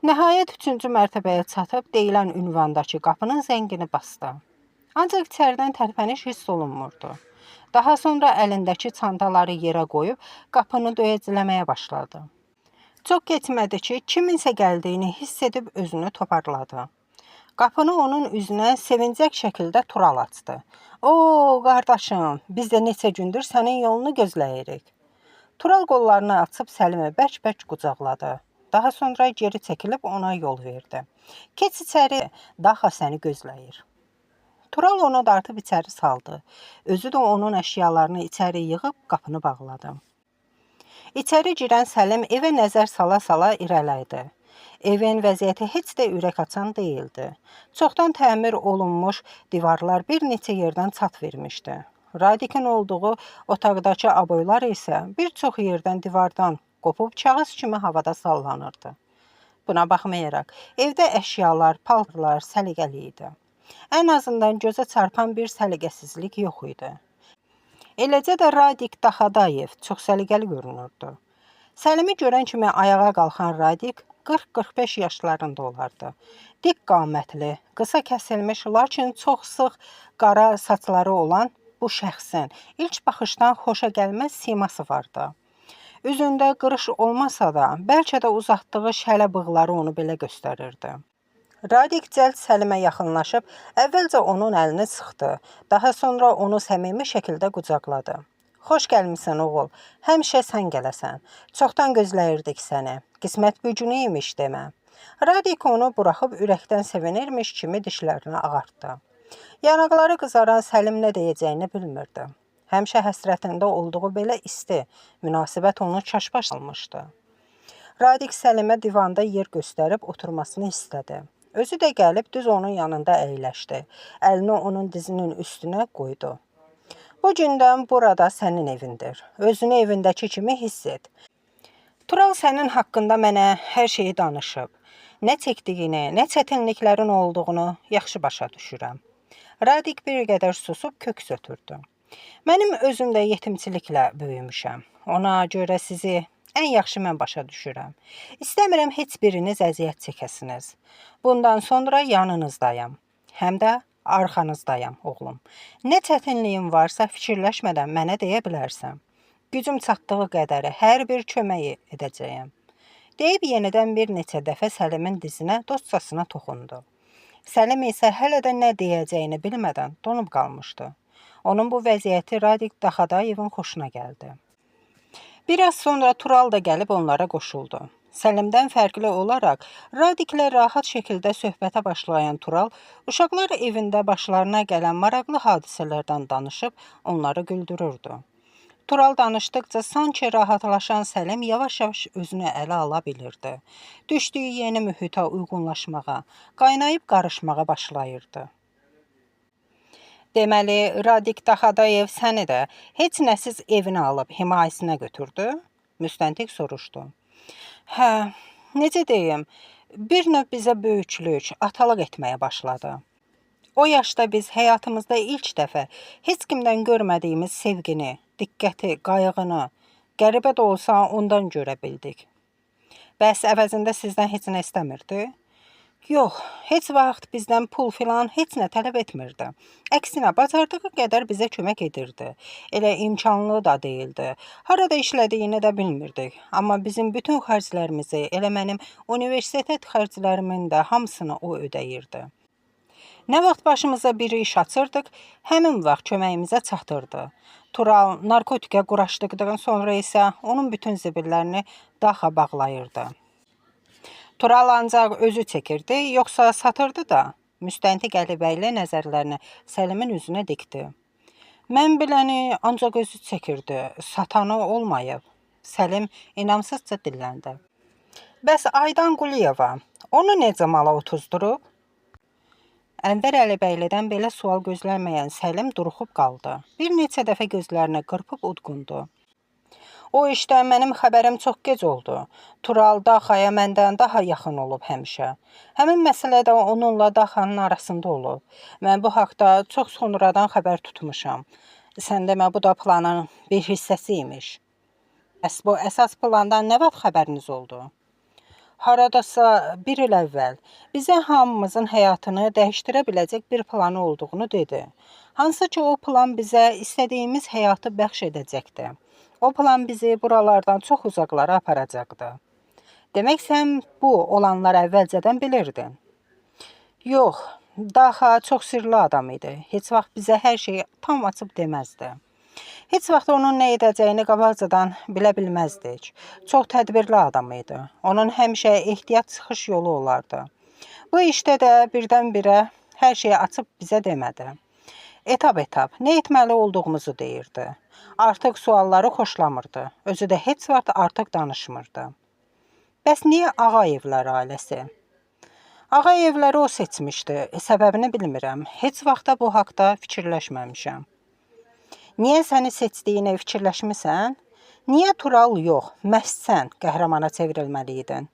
Nəhayət 3-cü mərtəbəyə çatıb deyilən ünvandakı qapının zəngini basdı. Ancaq içəridən tərpəniş hiss olunmurdu. Daha sonra əlindəki çantaları yerə qoyub qapını döyəcləməyə başladı. Çox keçmədi ki, kiminsə gəldiyini hiss edib özünü toparladı. Qapını onun üzünə sevincək şəkildə Tural açdı. "Oo, qardaşım, biz də neçə gündür sənin yolunu gözləyirik." Tural qollarını açıb Səlimi bərk-bərk qucaqladı. Daha sonra geri çəkilib ona yol verdi. "Keç içəri, daha səni gözləyir." Tural onu dartıb içəri saldı. Özü də onun əşyalarını içəri yığıb qapını bağladı. İçəri girən Səlim evə nəzər sala-sala irəlilədi. Evin vəziyyəti heç də ürək açan deyildi. Çoxdan təmir olunmuş divarlar bir neçə yerdən çat vermişdi. Radikin olduğu otaqdakı aboylar isə bir çox yerdən divardan qopub kağız kimi havada sallanırdı. Buna baxmayaraq, evdə əşyalar, paltarlar səliqəli idi. Ən azından gözə çarpan bir səliqəsizlik yox idi. Eləcə də Radik Daxadayev çox səliqəli görünürdü. Səlimi görən kimi ayağa qalxan Radik 40-45 yaşlarında olardı. Dik qamətli, qısa kəsilmiş, lakin çox sıx qara saçları olan bu şəxsin ilk baxışdan xoşa gəlməz siması vardı. Üzündə qırış olmasa da, bəlkə də uzatdığı şələ bığları onu belə göstərirdi. Radik cəld Səlimə yaxınlaşıb, əvvəlcə onun əlini sıxdı, daha sonra onu səmimi şəkildə qucaqladı. "Xoş gəlmisən oğul, həmişə sən gələsən. Çoxdan gözləyirdik səni. Qismət bu günü imiş demə." Radik onu buraxıb ürəkdən sevinirmiş kimi dişlərini ağartdı. Yanaqları qızaran Səlim nə deyəcəyini bilmirdi. Həmişə həsrətində olduğu belə isti münasibət onu çaşbaş almışdı. Radik Səlimə divanda yer göstərib oturmasını istədi. Özü də gəlib düz onun yanında əyləşdi. Əlini onun dizinin üstünə qoydu. "Bu gündən burada sənin evindir. Özünü evindəki kimi hiss et. Tural sənin haqqında mənə hər şeyi danışıb. Nə çəkdiyini, nə çətinliklərin olduğunu yaxşı başa düşürəm." Radik bir qədər susub köks ötürdü. "Mənim özüm də yetimçiliklə böyümüşəm. Ona görə sizi ən yaxşı mən başa düşürəm. İstəmirəm heç biriniz əziyyət çəkəsiniz. Bundan sonra yanınızdayam. Həm də arxanızdayam, oğlum. Nə çətinliyin varsa fikirləşmədən mənə deyə bilərsən. Gücüm çatdığı qədəri hər bir köməyi edəcəyəm." Deyib yenidən bir neçə dəfə Səlimin dizinə dostcasına toxundu. Səlim isə hələ də nə deyəcəyini bilmədən donub qalmışdı. Onun bu vəziyyəti Radik Daxadayevin xoşuna gəldi. Biraz sonra Tural da gəlib onlara qoşuldu. Səlimdən fərqli olaraq Radiklə rahat şəkildə söhbətə başlayan Tural, uşaqlar evində başlarına gələn maraqlı hadisələrdən danışıb onları güldürürdü. Tural danışdıqca sanki rahatlaşan Səlim yavaş-yavaş özünü ələ ala bilirdi. Düşdüyü yeni mühitə uyğunlaşmağa, qaynayıb qarışmağa başlayırdı. "Deməli, Radik Daxadayev səni də heç nəsiz evinə alıb himayəsinə götürdü?" Müstəntiq soruşdu. "Hə, necə deyim, bir növ bizə böyüklük, atalıq etməyə başladı. O yaşda biz həyatımızda ilk dəfə heç kimdən görmədiyimiz sevgini, diqqəti, qayğını, qəribə də olsa ondan görə bildik." "Bəs əvəzində sizdən heç nə istəmirdi?" "Yox, heç vaxt bizdən pul filan heç nə tələb etmirdi. Əksinə, bacardığı qədər bizə kömək edirdi. Elə imkanlı da deyildi. Harada işlədiyini də bilmirdik. Amma bizim bütün xərclərimizi, elə mənim universitet xərclərimin də hamısını o ödəyirdi. Nə vaxt başımıza bir iş açırdıq, həmin vaxt köməyimizə çatırdı. Tural narkotikə quraşdıqdan sonra isə onun bütün zibillərini daxa bağlayırdı." "Tural ancaq özü çəkirdi, yoxsa satırdı da?" Müstəntiq Əlibəyli nəzərlərini Səlimin üzünə dikdi. "Mən biləni ancaq özü çəkirdi, satanı olmayıb." Səlim inamsızca dilləndi. "Bəs Aydan Quliyeva, onu necə mala otuzdurub?" Ənvər Əlibəylidən belə sual gözləməyən Səlim duruxub qaldı. Bir neçə dəfə gözlərini qırpıb udqundu. "O işdə mənim xəbərim çox gec oldu. Tural Daxaya məndən daha yaxın olub həmişə. Həmin məsələ də onunla Daxanın arasında olub. Mən bu haqda çox sonradan xəbər tutmuşam. Sən demə bu da planın bir hissəsi imiş." "Bəs bu əsas plandan nə vaxt xəbəriniz oldu?" haradasa bir il əvvəl bizə hamımızın həyatını dəyişdirə biləcək bir planı olduğunu dedi. Hansı ki o plan bizə istədiyimiz həyatı bəxş edəcəkdi. O plan bizi buralardan çox uzaqlara aparacaqdı. Demək sən bu olanları əvvəlcədən bilirdin. Yox, daha çox sirli adam idi. Heç vaxt bizə hər şeyi tam açıb deməzdi. Heç vaxt onun nə edəcəyini qabaqcadan bilə bilməzdik. Çox tədbirli adam idi. Onun həmişə ehtiyat çıxış yolu olardı. Bu işdə də birdən-birə hər şeyi açıb bizə demədi. Etap-etap nə etməli olduğumuzu deyirdi. Artıq sualları xoşlamırdı. Özü də heç vaxt artıq danışmırdı. Bəs niyə Ağayevlər ailəsi? Ağayevləri o seçmişdi. Səbəbini bilmirəm. Heç vaxt da bu haqda fikirləşməmişəm. Niyə səni seçdiyini fikirləşmisən? Niyə Tural yox, məhz sən qəhrəmana çevrilməliydin?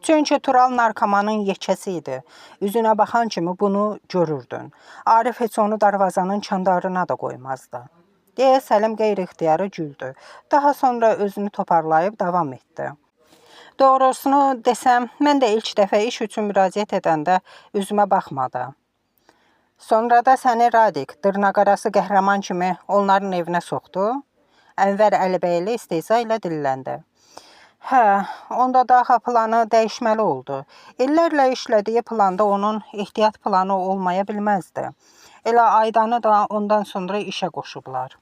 Çünki Tural narkomanın yekəsi idi. Üzünə baxan kimi bunu görürdün. Arif heç onu darvazanın çandarına da qoymazdı. Deyə Səlim qeyri-ixtiyarı güldü. Daha sonra özünü toparlayıb davam etdi. Doğrusunu desəm, mən də ilk dəfə iş üçün müraciət edəndə üzümə baxmadı. Sonra da səni Radik, dırnaqarası qəhrəman kimi onların evinə soxdu. Ənvər Əlibəyli istehza ilə dilləndi. Hə, onda daha planı dəyişməli oldu. İllərlə işlədiyi planda onun ehtiyat planı olmaya bilməzdi. Elə Aydanı da ondan sonra işə qoşublar.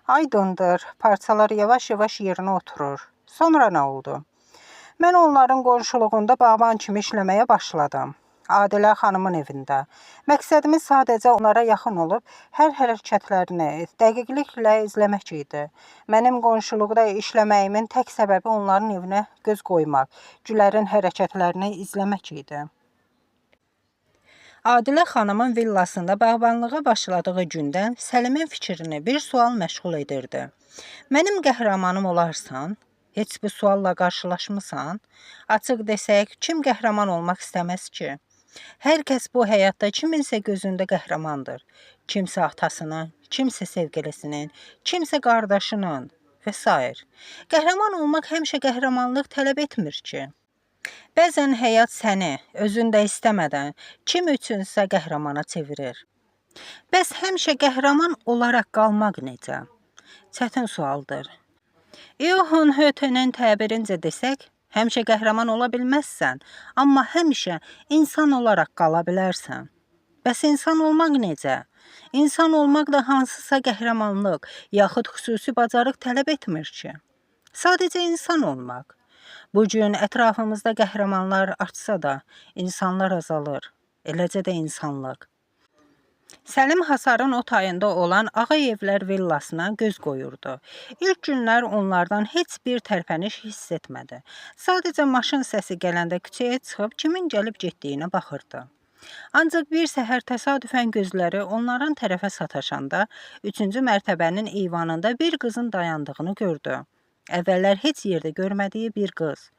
Aydındır, parçalar yavaş-yavaş yerinə oturur. Sonra nə oldu? Mən onların qonşuluğunda bağban kimi işləməyə başladım. Adilə xanımın evində. Məqsədimiz sadəcə onlara yaxın olub, hər hərəkətlərini dəqiqliklə izləmək idi. Mənim qonşuluqda işləməyimin tək səbəbi onların evinə göz qoymaq, Gülərin hərəkətlərini izləmək idi. Adilə xanımın villasında bağbanlığa başladığı gündən Səlimin fikrini bir sual məşğul edirdi. Mənim qəhrəmanım olarsan? Heç bu sualla qarşılaşmısan? Açıq desək, kim qəhrəman olmaq istəməz ki? Hər kəs bu həyatda kiminsə gözündə qəhrəmandır. Kimsə atasının, kimsə sevgilisinin, kimsə qardaşının və s. Qəhrəman olmaq həmişə qəhrəmanlıq tələb etmir ki. Bəzən həyat səni, özün də istəmədən, kim üçünsə qəhrəmana çevirir. Bəs həmişə qəhrəman olaraq qalmaq necə? Çətin sualdır. Johann Hötenin təbirincə desək, həmişə qəhrəman ola bilməzsən, amma həmişə insan olaraq qala bilərsən. Bəs insan olmaq necə? İnsan olmaq da hansısa qəhrəmanlıq, yaxud xüsusi bacarıq tələb etmir ki. Sadəcə insan olmaq. Bu gün ətrafımızda qəhrəmanlar artsa da, insanlar azalır. Eləcə də insanlıq. Səlim hasarın o tayında olan Ağayevlər villasına göz qoyurdu. İlk günlər onlardan heç bir tərpəniş hiss etmədi. Sadəcə maşın səsi gələndə küçəyə çıxıb kimin gəlib getdiyinə baxırdı. Ancaq bir səhər təsadüfən gözləri onların tərəfə sataşanda 3-cü mərtəbənin eyvanında bir qızın dayandığını gördü. Əvvəllər heç yerdə görmədiyi bir qız.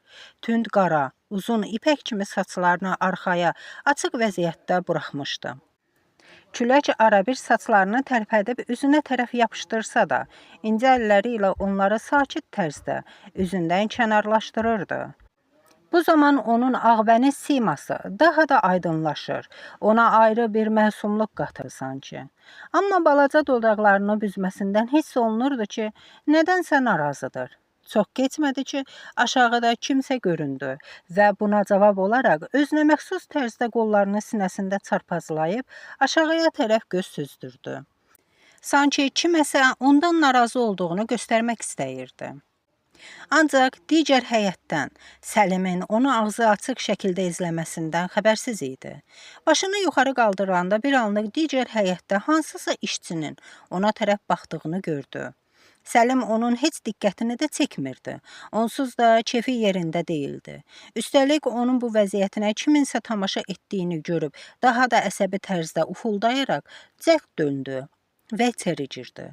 Tünd qara, uzun ipək kimi saçlarını arxaya, açıq vəziyyətdə buraxmışdı. Külək arabir saçlarını tərpədib üzünə tərəf yapışdırsa da, incə əlləri ilə onları sakit tərzdə üzündən kənarlaşdırırdı. Bu zaman onun ağbəniz siması daha da aydınlaşır, ona ayrı bir məsumluq qatır sanki. Amma balaca dodaqlarını büzməsindən hiss olunurdu ki, nədənsə narazıdır. Çox keçmədi ki, aşağıda kimsə göründü və buna cavab olaraq özünə məxsus tərzdə qollarını sinəsində çarpazlayıb aşağıya tərəf göz süzdürdü. Sanki kiməsə ondan narazı olduğunu göstərmək istəyirdi. Ancaq digər həyətdən Səlimin onu ağzı açıq şəkildə izləməsindən xəbərsiz idi. Başını yuxarı qaldıranda bir anlıq digər həyətdə hansısa işçinin ona tərəf baxdığını gördü. Səlim onun heç diqqətini də çəkmirdi. Onsuz da kefi yerində deyildi. Üstəlik onun bu vəziyyətinə kiminsə tamaşa etdiyini görüb, daha da əsəbi tərzdə ufuldayaraq cəhd döndü və içəri girdi.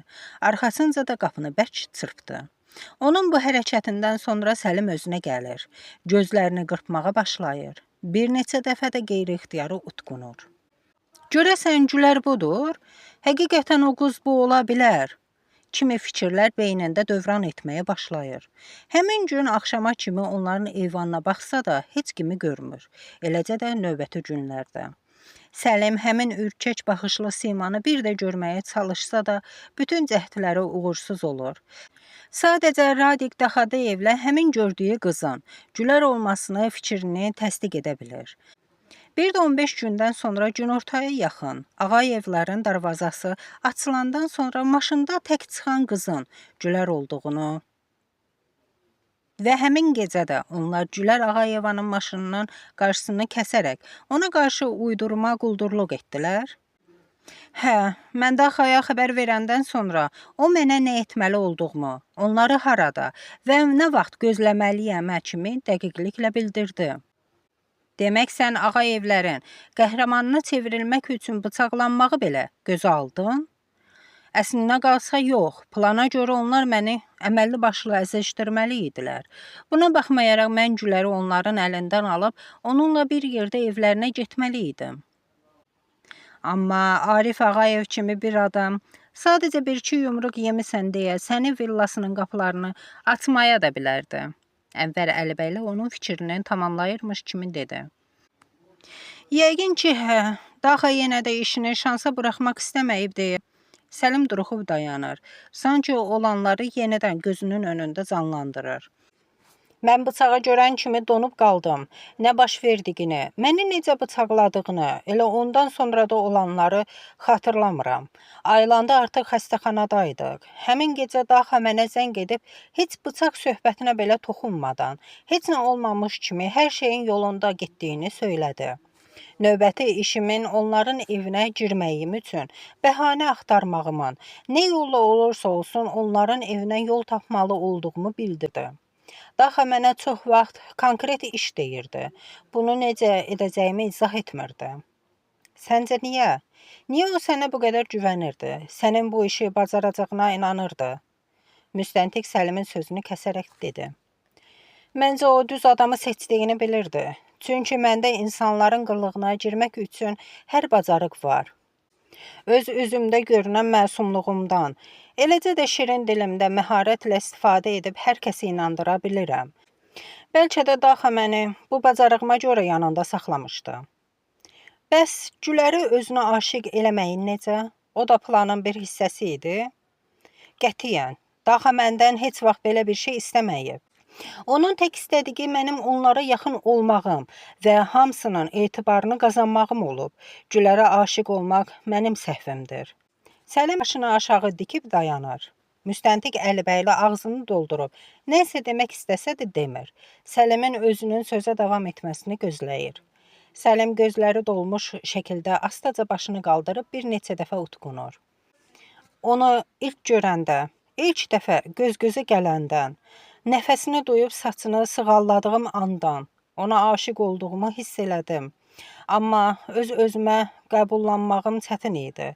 Arxasınca da qapını bərk çırpdı. Onun bu hərəkətindən sonra Səlim özünə gəlir. Gözlərini qırpmağa başlayır. Bir neçə dəfə də qeyri-ixtiyarı utqunur. Görəsən Gülər budur? Həqiqətən o qız bu ola bilər. kimi fikirlər beynində dövran etməyə başlayır. Həmin gün axşama kimi onların eyvanına baxsa da heç kimi görmür. Eləcə də növbəti günlərdə. Səlim həmin ürkək baxışlı simanı bir də görməyə çalışsa da bütün cəhdləri uğursuz olur. Sadəcə Radik Daxadeyevlə həmin gördüyü qızın Gülər olmasını fikrini təsdiq edə bilir. Bir də 15 gündən sonra günortaya yaxın Ağayevlərin darvazası açılandan sonra maşında tək çıxan qızın Gülər olduğunu və həmin gecə də onlar Gülər Ağayevanın maşınının qarşısını kəsərək ona qarşı uydurma quldurluq etdilər. Hə, mən Daxaya xəbər verəndən sonra o mənə nə etməli olduğumu, onları harada və nə vaxt gözləməliyəm kimi dəqiqliklə bildirdi. Demək sən Ağayevlərin qəhrəmanına çevrilmək üçün bıçaqlanmağı belə gözə aldın? Əslinə qalsa yox, plana görə onlar məni əməlli başlı əzişdirməli idilər. Buna baxmayaraq mən Güləri onların əlindən alıb onunla bir yerdə evlərinə getməli idim. Amma Arif Ağayev kimi bir adam sadəcə bir-iki yumruq yemisən deyə sənin villasının qapılarını açmaya da bilərdi. Ənvər Əlibəyli onun fikrini tamamlayırmış kimi dedi. Yəqin ki, hə, Daxa yenə də işini şansa buraxmaq istəməyib deyə. Səlim duruxub dayanır. Sanki olanları yenidən gözünün önündə canlandırır. Mən bıçağı görən kimi donub qaldım. Nə baş verdiyini, məni necə bıçaqladığını, elə ondan sonra da olanları xatırlamıram. Ayılanda artıq xəstəxanadaydıq. Həmin gecə Daxa mənə zəng edib, heç bıçaq söhbətinə belə toxunmadan, heç nə olmamış kimi hər şeyin yolunda getdiyini söylədi. Növbəti işimin onların evinə girməyim üçün bəhanə axtarmağımın, nə yolla olursa olsun onların evinə yol tapmalı olduğumu bildirdi. Daxa mənə çox vaxt konkret iş deyirdi. Bunu necə edəcəyimi izah etmirdi. Səncə niyə? Niyə o sənə bu qədər güvənirdi? Sənin bu işi bacaracağına inanırdı. Müstəntiq Səlimin sözünü kəsərək dedi. Məncə o düz adamı seçdiyini bilirdi. Çünki məndə insanların qıllığına girmək üçün hər bacarıq var. Öz üzümdə görünən məsumluğumdan, eləcə də şirin dilimdə məharətlə istifadə edib hər kəsi inandıra bilirəm. Bəlkə də Daxa məni bu bacarığıma görə yanında saxlamışdı. Bəs Güləri özünə aşiq eləməyin necə? O da planın bir hissəsi idi. Qətiyyən, Daxa məndən heç vaxt belə bir şey istəməyib. Onun tək istədiyi mənim onlara yaxın olmağım və hamısının etibarını qazanmağım olub. Gülərə aşiq olmaq mənim səhvimdir. Səlim başını aşağı dikib dayanır. Müstəntiq Əlibəyli ağzını doldurub, nəysə demək istəsə də demir. Səlimin özünün sözə davam etməsini gözləyir. Səlim gözləri dolmuş şəkildə astaca başını qaldırıb bir neçə dəfə utqunur. Onu ilk görəndə, ilk dəfə göz-gözə gələndən, nəfəsini duyub saçını sığalladığım andan ona aşiq olduğumu hiss elədim. Amma öz-özümə qəbullanmağım çətin idi.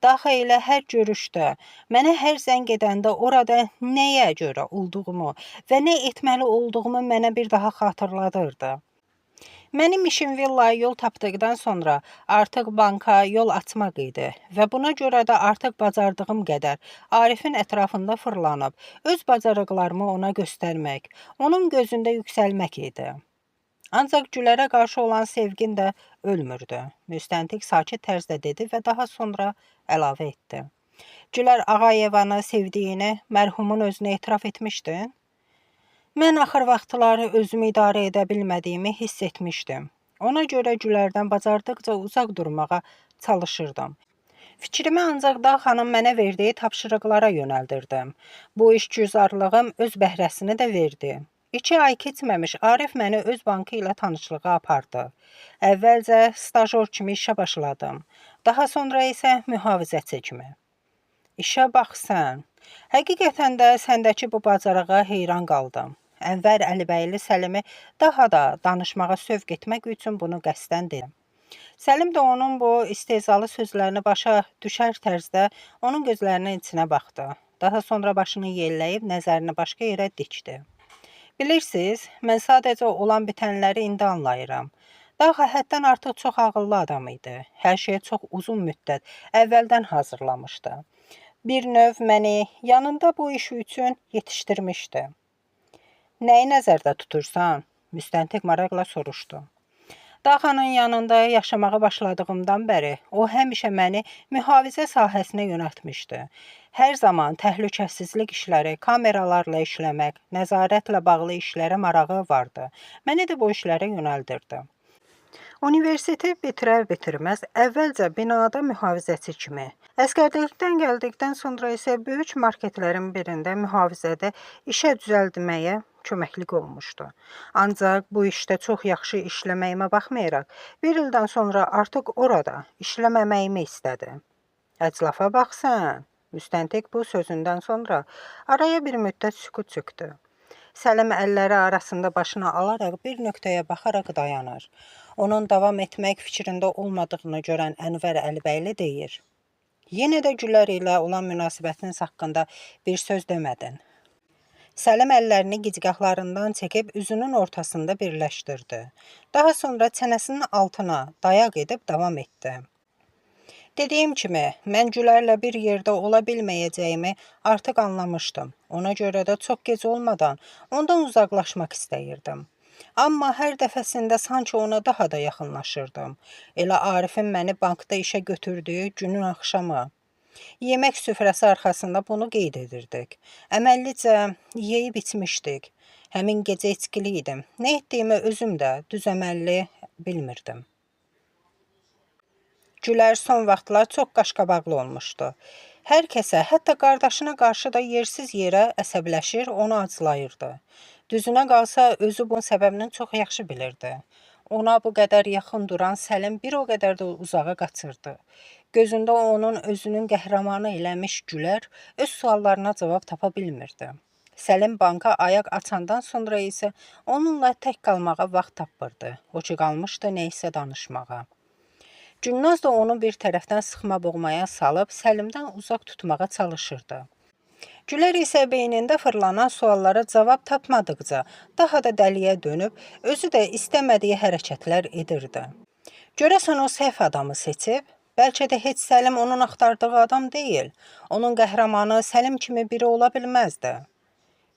Daxa ilə hər görüşdə, mənə hər zəng edəndə orada nəyə görə olduğumu və nə etməli olduğumu mənə bir daha xatırladırdı. Mənim işim villaya yol tapdıqdan sonra artıq banka yol açmaq idi və buna görə də artıq bacardığım qədər Arifin ətrafında fırlanıb, öz bacarıqlarımı ona göstərmək, onun gözündə yüksəlmək idi. Ancaq Gülərə qarşı olan sevgin də ölmürdü. Müstəntiq sakit tərzdə dedi və daha sonra əlavə etdi. Gülər Ağayevanı sevdiyini mərhumun özünə etiraf etmişdin? Mən axır vaxtları özümü idarə edə bilmədiyimi hiss etmişdim. Ona görə Gülərdən bacardıqca uzaq durmağa çalışırdım. Fikrimi ancaq Daxanın mənə verdiyi tapşırıqlara yönəldirdim. Bu işgüzarlığım öz bəhrəsini də verdi. 2 ay keçməmiş Arif məni öz bankı ilə tanışlığa apardı. Əvvəlcə stajyor kimi işə başladım. Daha sonra isə mühafizəçi kimi. İşə bax sən. Həqiqətən də səndəki bu bacarığa heyran qaldım. Ənvər Əlibəyli Səlimi daha da danışmağa sövq etmək üçün bunu qəsdən dedi. Səlim də onun bu istehzalı sözlərini başa düşər tərzdə onun gözlərinin içinə baxdı. Daha sonra başını yelləyib nəzərini başqa yerə dikdi. Bilirsiniz, mən sadəcə olan bitənləri indi anlayıram. Daxa həddən artıq çox ağıllı adam idi. Hər şeyi çox uzun müddət əvvəldən hazırlamışdı. Bir növ məni yanında bu iş üçün yetişdirmişdi. Nəyi nəzərdə tutursan? Müstəntiq maraqla soruşdu. Daxanın yanında yaşamağa başladığımdan bəri o həmişə məni mühafizə sahəsinə yönəltmişdi. Hər zaman təhlükəsizlik işləri, kameralarla işləmək, nəzarətlə bağlı işlərə marağı vardı. Məni də bu işlərə yönəldirdi. Universiteti bitirər-bitirməz əvvəlcə binada mühafizəçi kimi, əsgərlikdən gəldikdən sonra isə böyük marketlərin birində mühafizədə işə düzəldməyə köməklik olmuşdu. Ancaq bu işdə çox yaxşı işləməyimə baxmayaraq, bir ildən sonra artıq orada işləməməyimi istədi. Əclafa baxsan, müstəntiq bu sözündən sonra araya bir müddət sükut çökdü. Səlim əlləri arasında başını alaraq bir nöqtəyə baxaraq dayanır. Onun davam etmək fikrində olmadığını görən Ənvər Əlibəyli deyir. Yenə də Gülər ilə olan münasibətiniz haqqında bir söz demədin. Səlim əllərini gicgahlarından çəkib üzünün ortasında birləşdirdi. Daha sonra çənəsinin altına dayaq edib davam etdi. Dediyim kimi, mən Gülərlə bir yerdə ola bilməyəcəyimi artıq anlamışdım. Ona görə də çox gec olmadan ondan uzaqlaşmaq istəyirdim. Amma hər dəfəsində sanki ona daha da yaxınlaşırdım. Elə Arifin məni bankda işə götürdüyü günün axşamı. Yemək süfrəsi arxasında bunu qeyd edirdik. Əməllicə yeyib içmişdik. Həmin gecə içkili idim. Nə etdiyimi özüm də düz əməlli bilmirdim. Gülər son vaxtlar çox qaşqabaqlı olmuşdu. Hər kəsə, hətta qardaşına qarşı da yersiz yerə əsəbləşir, onu acılayırdı. Düzünə qalsa, özü bunun səbəbini çox yaxşı bilirdi. Ona bu qədər yaxın duran Səlim bir o qədər də uzağa qaçırdı. Gözündə onun özünün qəhrəmanı eləmiş Gülər öz suallarına cavab tapa bilmirdi. Səlim banka ayaq açandan sonra isə onunla tək qalmağa vaxt tapırdı. O ki qalmışdı neysə danışmağa. Gülnaz da onu bir tərəfdən sıxma boğmaya salıb Səlimdən uzaq tutmağa çalışırdı. Gülər isə beynində fırlanan suallara cavab tapmadıqca daha da dəliyə dönüb, özü də istəmədiyi hərəkətlər edirdi. Görəsən o səhv adamı seçib? Bəlkə də heç Səlim onun axtardığı adam deyil. Onun qəhrəmanı Səlim kimi biri ola bilməzdi.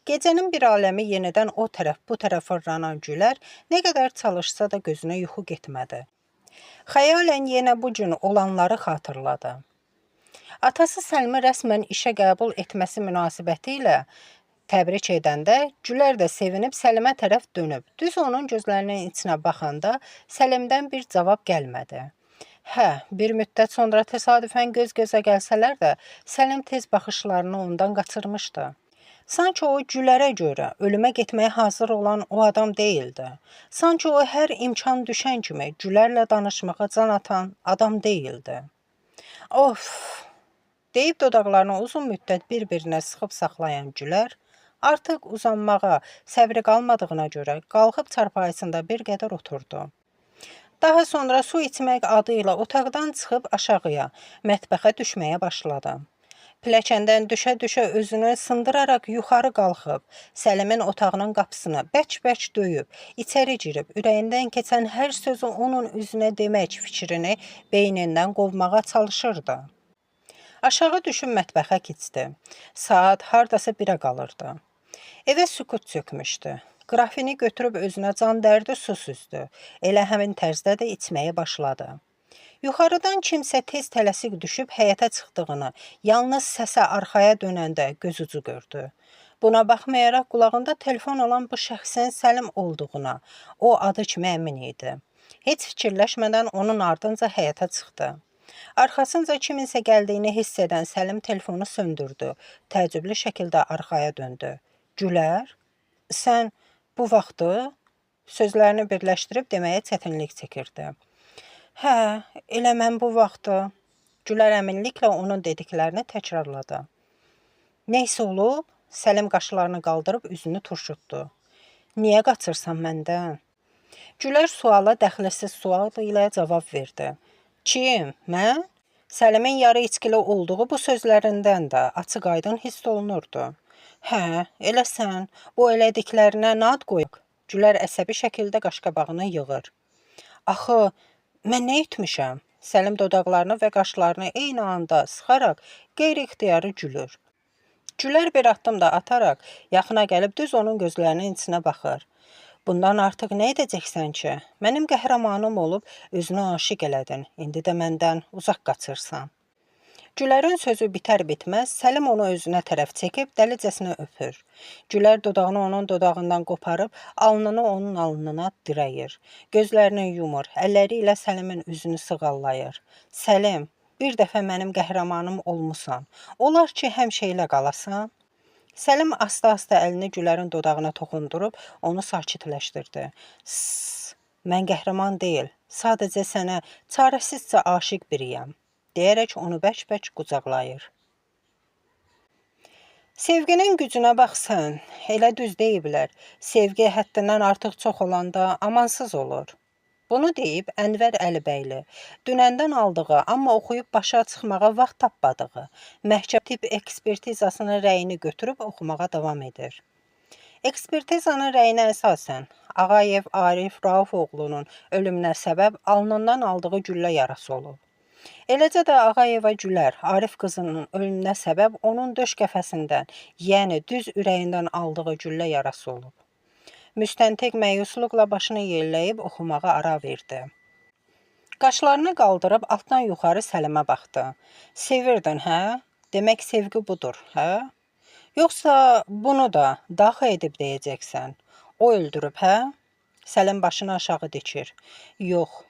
Gecənin bir aləmi yenidən o tərəf bu tərəf fırlanan Gülər nə qədər çalışsa da gözünə yuxu getmədi. Xəyalən yenə bu gün olanları xatırladı. Atası Səlimi rəsmən işə qəbul etməsi münasibəti ilə təbrik edəndə Gülər də sevinib Səlimə tərəf dönüb. Düz onun gözlərinin içinə baxanda Səlimdən bir cavab gəlmədi. Bir müddət sonra təsadüfən göz-gözə gəlsələr də Səlim tez baxışlarını ondan qaçırmışdı. Sanki o Gülərə görə ölümə getməyə hazır olan o adam deyildi. Sanki o hər imkan düşən kimi Gülərlə danışmağa can atan adam deyildi. Of! Deyib dodaqlarını uzun müddət bir-birinə sıxıb saxlayan Gülər, artıq uzanmağa səbri qalmadığına görə qalxıb çarpayısında bir qədər oturdu. Daha sonra su içmək adı ilə otaqdan çıxıb aşağıya, mətbəxə düşməyə başladı. Pilləkəndən düşə-düşə özünü sındıraraq yuxarı qalxıb, Səlimin otağının qapısını bərk-bərk döyüb, içəri girib, ürəyindən keçən hər sözü onun üzünə demək fikrini beynindən qovmağa çalışırdı. Aşağı düşüb mətbəxə keçdi. Saat hardasa 1-ə qalırdı. Evə sükut çökmüşdü. Qrafini götürüb özünə can dərdi su süzdü. Elə həmin tərzdə də içməyə başladı. Yuxarıdan kimsə tez tələsik düşüb həyətə çıxdığını, yalnız səsə arxaya dönəndə göz ucu gördü. Buna baxmayaraq qulağında telefon olan bu şəxsin Səlim olduğuna, o adı kimi əmin idi. Heç fikirləşmədən onun ardınca həyətə çıxdı. Arxasınca kiminsə gəldiyini hiss edən Səlim telefonu söndürdü. Təəccüblü şəkildə arxaya döndü. Gülər, sən bu vaxtı? Sözlərini birləşdirib deməyə çətinlik çəkirdi. Elə mən bu vaxtı. Gülər əminliklə onun dediklərini təkrarladı. Neysə olub? Səlim qaşlarını qaldırıb üzünü turşutdu. Niyə qaçırsan məndən? Gülər suala dəxlisiz sual ilə cavab verdi. Kim? Mən? Səlimin yarı içkili olduğu bu sözlərindən də açıq-aydın hiss olunurdu. Elə sən. Bu elədiklərinə nə ad qoyaq? Gülər əsəbi şəkildə qaşqabağını yığır. Axı, mən nə etmişəm? Səlim dodaqlarını və qaşlarını eyni anda sıxaraq qeyri-ixtiyarı gülür. Gülər bir addım da ataraq yaxına gəlib düz onun gözlərinin içinə baxır. Bundan artıq nə edəcəksən ki? Mənim qəhrəmanım olub özünü aşiq elədin. İndi də məndən uzaq qaçırsan. Gülərin sözü bitər-bitməz Səlim onu özünə tərəf çəkib dəlicəsinə öpür. Gülər dodağını onun dodağından qoparıb alnını onun alnına dirəyir. Gözlərini yumur, əlləri ilə Səlimin üzünü sığallayır. Səlim, bir dəfə mənim qəhrəmanım olmusan. Olar ki, həmişə ilə qalasan? Səlim asta-asta əlini Gülərin dodağına toxundurub onu sakitləşdirdi. Sss, mən qəhrəman deyil, sadəcə sənə çarəsizcə aşiq biriyəm, deyərək onu bərk-bərk qucaqlayır. Sevginin gücünə baxsan, elə düz deyiblər, sevgi həddindən artıq çox olanda amansız olur. Bunu deyib Ənvər Əlibəyli, dünəndən aldığı, amma oxuyub başa çıxmağa vaxt tapmadığı, məhkəmə tibb ekspertizasının rəyini götürüb oxumağa davam edir. Ekspertizanın rəyinə əsasən, Ağayev Arif Raufoğlunun ölümünə səbəb alnından aldığı güllə yarası olub. Eləcə də Ağayeva Gülər, Arif qızının ölümünə səbəb onun döş qəfəsindən, yəni düz ürəyindən aldığı güllə yarası olub. Müstəntiq məyusluqla başını yelləyib oxumağa ara verdi. Qaşlarını qaldırıb altdan yuxarı Səlimə baxdı. Sevirdin, hə? Demək sevgi budur, hə? Yoxsa bunu da daxı edib deyəcəksən. O öldürüb, hə? Səlim başını aşağı dikir. Yox.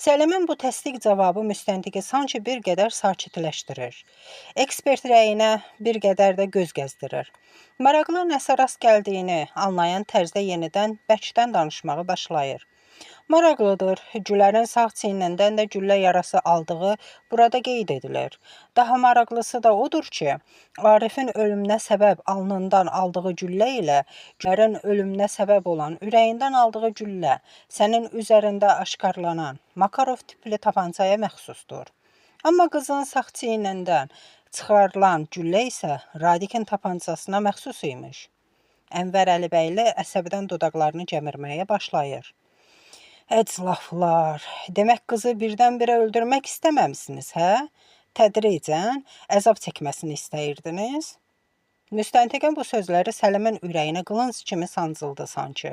Səlimin bu təsdiq cavabı müstəntiqi sanki bir qədər sakitləşdirir. Ekspert rəyinə bir qədər də göz gəzdirir. Maraqlı nəsə rast gəldiyini anlayan tərzdə yenidən bərkdən danışmağı başlayır. Maraqlıdır, Gülərin sağ çiynindən də güllə yarası aldığı burada qeyd edilir. Daha maraqlısı da odur ki, Arifin ölümünə səbəb alnından aldığı güllə ilə Gülərin ölümünə səbəb olan ürəyindən aldığı güllə sənin üzərində aşkarlanan Makarov tipli tapancaya məxsusdur. Amma qızın sağ çiynindən çıxarılan güllə isə Radikin tapancasına məxsus imiş. Ənvər Əlibəyli əsəbdən dodaqlarını gəmirməyə başlayır. Əclaflar, demək qızı birdən-birə öldürmək istəməmisiniz, hə? Tədricən əzab çəkməsini istəyirdiniz? Müstəntiqin bu sözləri Səlimin ürəyinə qılınc kimi sancıldı sanki.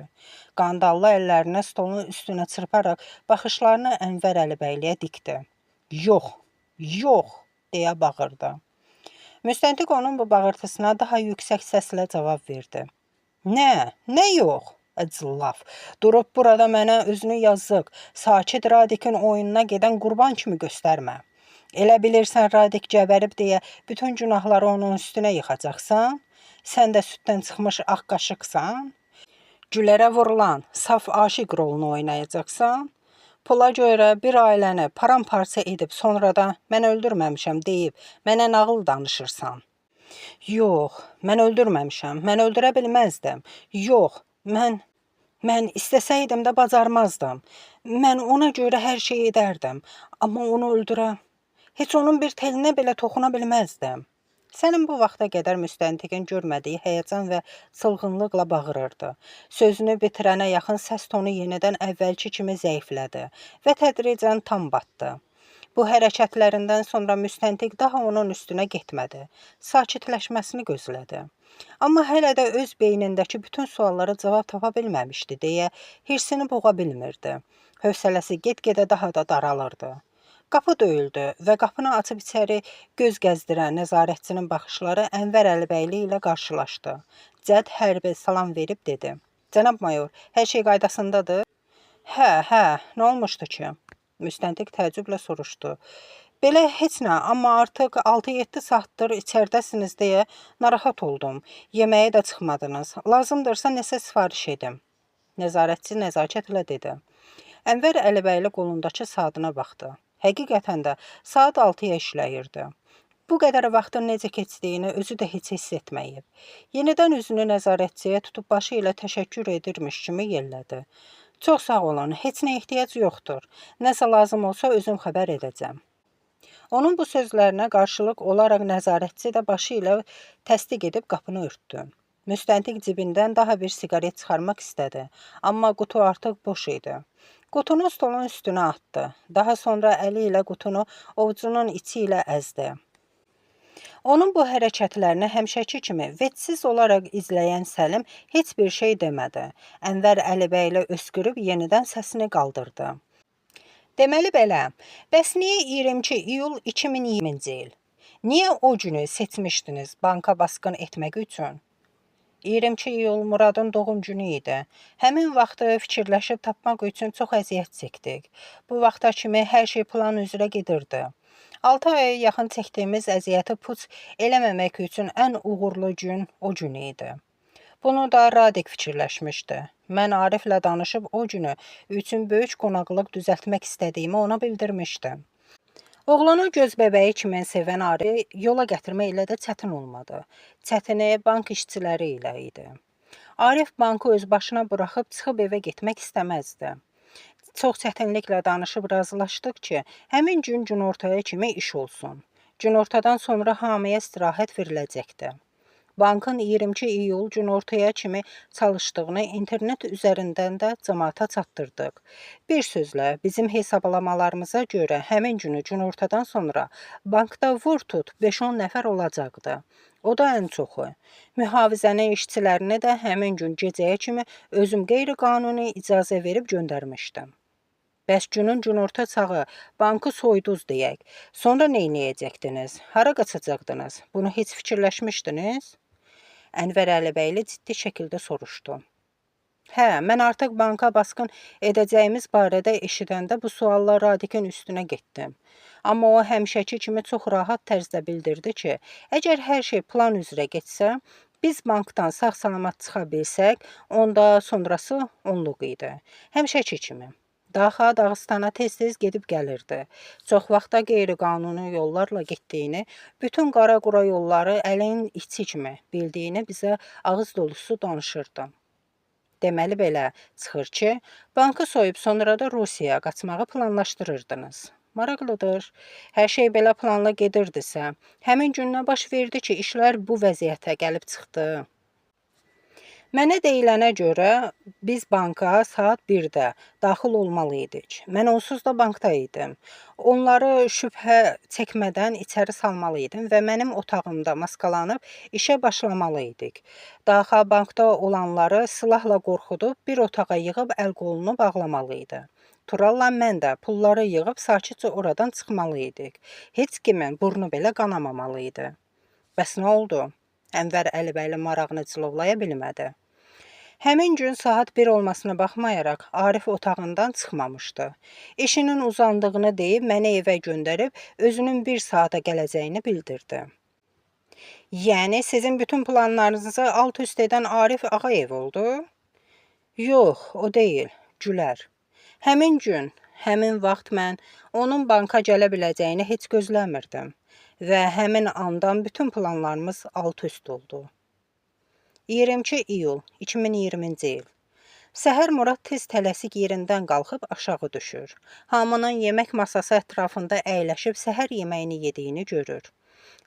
Qandallı əllərini stolun üstünə çırparaq baxışlarını Ənvər Əlibəyliyə dikdi. Yox, yox, deyə bağırdı. Müstəntiq onun bu bağırtısına daha yüksək səslə cavab verdi. Nə yox? Əclaf, durub burada mənə özünü yazıq, sakit Radikin oyununa gedən qurban kimi göstərmə. Elə bilirsən Radik gəbərib deyə bütün günahları onun üstünə yıxacaqsan? Sən də süddən çıxmış ağ qaşıqsan? Gülərə vurulan saf aşiq rolunu oynayacaqsan? Pula görə bir ailəni paramparça edib sonradan mən öldürməmişəm deyib mənə nağıl danışırsan. Yox, mən öldürməmişəm, mən öldürə bilməzdim. Yox, mən istəsəydim də bacarmazdım. Mən ona görə hər şey edərdim. Amma onu öldürəm. Heç onun bir telinə belə toxuna bilməzdim. Sənin bu vaxta qədər müstəntiqin görmədiyi həyəcan və çılğınlıqla bağırırdı. Sözünü bitirənə yaxın səs tonu yenidən əvvəlki kimi zəiflədi və tədricən tam batdı. Bu hərəkətlərindən sonra müstəntiq daha onun üstünə getmədi. Sakitləşməsini gözlədi. Amma hələ də öz beynindəki bütün suallara cavab tapa bilməmişdi deyə hirsini boğa bilmirdi. Hövsələsi get-gedə daha da daralırdı. Qapı döyüldü və qapını açıb içəri göz gəzdirən nəzarətçinin baxışları Ənvər Əlibəyli ilə qarşılaşdı. Cəd hərbi salam verib dedi. Cənab mayor, hər şey qaydasındadır? Hə, nə olmuşdu ki? Müstəntiq təəccüblə soruşdu. Belə heç nə, amma artıq 6-7 saatdır içərdəsiniz deyə narahat oldum. Yeməyə də çıxmadınız. Lazımdırsa nəsə sifariş edim. Nəzarətçi nəzakətlə dedi. Ənvər Əlibəyli qolundakı saatına baxdı. Həqiqətən də saat 6-ya işləyirdi. Bu qədər vaxtın necə keçdiyini özü də heç hiss etməyib. Yenidən üzünü nəzarətçiyə tutub başı ilə təşəkkür edirmiş kimi yellədi. Çox sağ olun, heç nə ehtiyac yoxdur. Nəsə lazım olsa özüm xəbər edəcəm. Onun bu sözlərinə qarşılıq olaraq nəzarətçi də başı ilə təsdiq edib qapını örtdü. Müstəntiq cibindən daha bir siqaret çıxarmaq istədi, amma qutu artıq boş idi. Qutunu stolun üstünə atdı. Daha sonra əli ilə qutunu ovucunun içi ilə əzdi. Onun bu hərəkətlərini həmişəki kimi vecsiz olaraq izləyən Səlim heç bir şey demədi. Ənvər Əlibəyli öskürüb yenidən səsini qaldırdı. Deməli belə, bəs niyə 22 iyul 2020-ci il? Niyə o günü seçmişdiniz banka basqın etmək üçün? 22 iyul Muradın doğum günü idi. Həmin vaxtı fikirləşib tapmaq üçün çox əziyyət çəkdik. Bu vaxta kimi hər şey plan üzrə gedirdi. 6 aya yaxın çəkdiyimiz əziyyəti puç eləməmək üçün ən uğurlu gün o gün idi. Bunu da Radik fikirləşmişdi. Mən Ariflə danışıb o günü üçün böyük qonaqlıq düzəltmək istədiyimi ona bildirmişdim. Oğlunu göz bəbəyi kimi sevən Arif yola gətirmək elə də çətin olmadı. Çətini bank işçiləri ilə idi. Arif bankı öz başına buraxıb çıxıb evə getmək istəməzdi. Çox çətinliklə danışıb razılaşdıq ki, həmin gün günortaya kimi iş olsun. Günortadan sonra hamıya istirahət veriləcəkdi. Bankın 22 iyul günortaya kimi çalışdığını internet üzərindən də cəmaata çatdırdıq. Bir sözlə, bizim hesablamalarımıza görə həmin günü günortadan sonra bankda vur-tut 5-10 nəfər olacaqdı. O da ən çoxu. Mühafizənin işçilərini də həmin gün gecəyə kimi özüm qeyri-qanuni icazə verib göndərmişdim. Bəs günün günorta çağı bankı soyduz deyək. Sonra neynəyəcəkdiniz? Hara qaçacaqdınız? Bunu heç fikirləşmişdiniz? Ənvər Əlibəyli ciddi şəkildə soruşdu. Hə, mən artıq banka basqın edəcəyimiz barədə eşidəndə bu sualla Radikin üstünə getdim. Amma o həmişəki kimi çox rahat tərzdə bildirdi ki, əgər hər şey plan üzrə getsə, biz bankdan sağ-salamat çıxa bilsək, onda sonrası onluq idi. Həmişəki kimi. Daha Dağıstana tez-tez gedib gəlirdi. Çox vaxtda qeyri-qanuni yollarla getdiyini, bütün qara-qura yolları əlin içi kimi bildiyini bizə ağız dolusu danışırdı. Deməli belə çıxır ki, bankı soyub sonra da Rusiyaya qaçmağı planlaşdırırdınız. Maraqlıdır. Hər şey belə planla gedirdisə, həmin gün nə baş verdi ki, işlər bu vəziyyətə gəlib çıxdı? Mənə deyilənə görə biz banka saat 1-də daxil olmalıydık. Mən onsuz da bankda idim. Onları şübhə çəkmədən içəri salmalıydım və mənim otağımda maskalanıb işə başlamalıydık. Daha bankda olanları silahla qorxudub bir otağa yığıb əl-qolunu bağlamalıydı. Turalla mən də pulları yığıb sakitcə oradan çıxmalıydıq. Heç kimin burnu belə qanamamalıydı. Bəs nə oldu? Ənvər Əlibəyli marağını cilovlaya bilmədi. Həmin gün saat 1 olmasına baxmayaraq Arif otağından çıxmamışdı. İşinin uzandığını deyib məni evə göndərib özünün 1 saata gələcəyini bildirdi. Yəni sizin bütün planlarınızı alt-üst edən Arif Ağayev oldu? Yox, o deyil, Gülər. Həmin gün, həmin vaxt mən onun banka gələ biləcəyini heç gözləmirdim və həmin andan bütün planlarımız alt-üst oldu. 22 iyul 2020-ci il. Səhər Murad tez tələsik yerindən qalxıb aşağı düşür. Hamının yemək masası ətrafında əyləşib səhər yeməyini yediyini görür.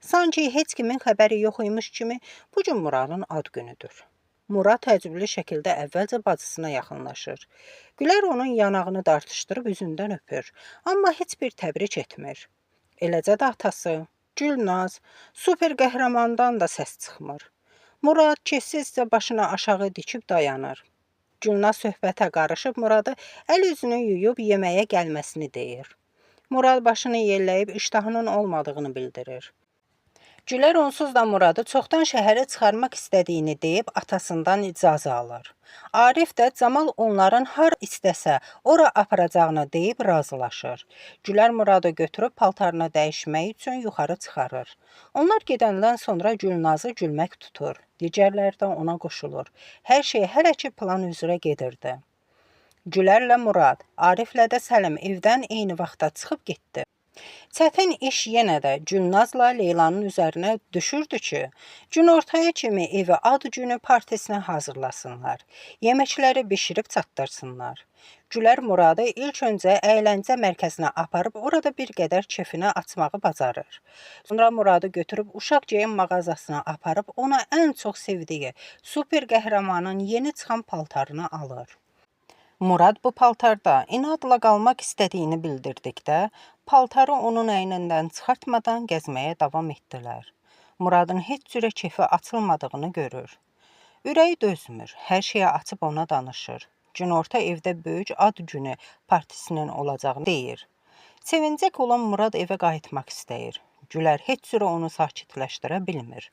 Sanki heç kimin xəbəri yox imiş kimi bu gün Muradın ad günüdür. Murad təəccüblü şəkildə əvvəlcə bacısına yaxınlaşır. Gülər onun yanağını dartışdırıb üzündən öpür, amma heç bir təbrik etmir. Eləcə də atası, Gülnaz, super qəhrəmandan da səs çıxmır. Murad kessizcə başını aşağı dikib dayanır. Gülnaz söhbətə qarışıb Muradı əl-üzünü yuyub yeməyə gəlməsini deyir. Murad başını yelləyib iştahının olmadığını bildirir. Gülər onsuz da Muradı çoxdan şəhərə çıxarmaq istədiyini deyib atasından icazə alır. Arif də Camal onların har istəsə ora aparacağını deyib razılaşır. Gülər Muradı götürüb paltarını dəyişmək üçün yuxarı çıxarır. Onlar gedəndən sonra Gülnazı gülmək tutur. Digərlər də ona qoşulur. Hər şey hələ ki plan üzrə gedirdi. Gülərlə Murad, Ariflə də Səlim evdən eyni vaxtda çıxıb getdi. Çətin iş yenə də Gülnazla Leylanın üzərinə düşürdü ki, günortaya kimi evi ad günü partisinə hazırlasınlar, yeməkləri bişirib çatdırsınlar. Gülər Muradı ilk öncə əyləncə mərkəzinə aparıb orada bir qədər kefini açmağı bacarır. Sonra Muradı götürüb uşaq geyim mağazasına aparıb ona ən çox sevdiyi super qəhrəmanın yeni çıxan paltarını alır. Murad bu paltarda inadla qalmaq istədiyini bildirdikdə, paltarı onun əynindən çıxartmadan gəzməyə davam etdilər. Muradın heç cürə kefi açılmadığını görür. Ürəyi dözmür, hər şeyə açıb ona danışır. Günorta evdə böyük ad günü partisinin olacağını deyir. Sevincək olan Murad evə qayıtmaq istəyir. Gülər heç cürə onu sakitləşdirə bilmir.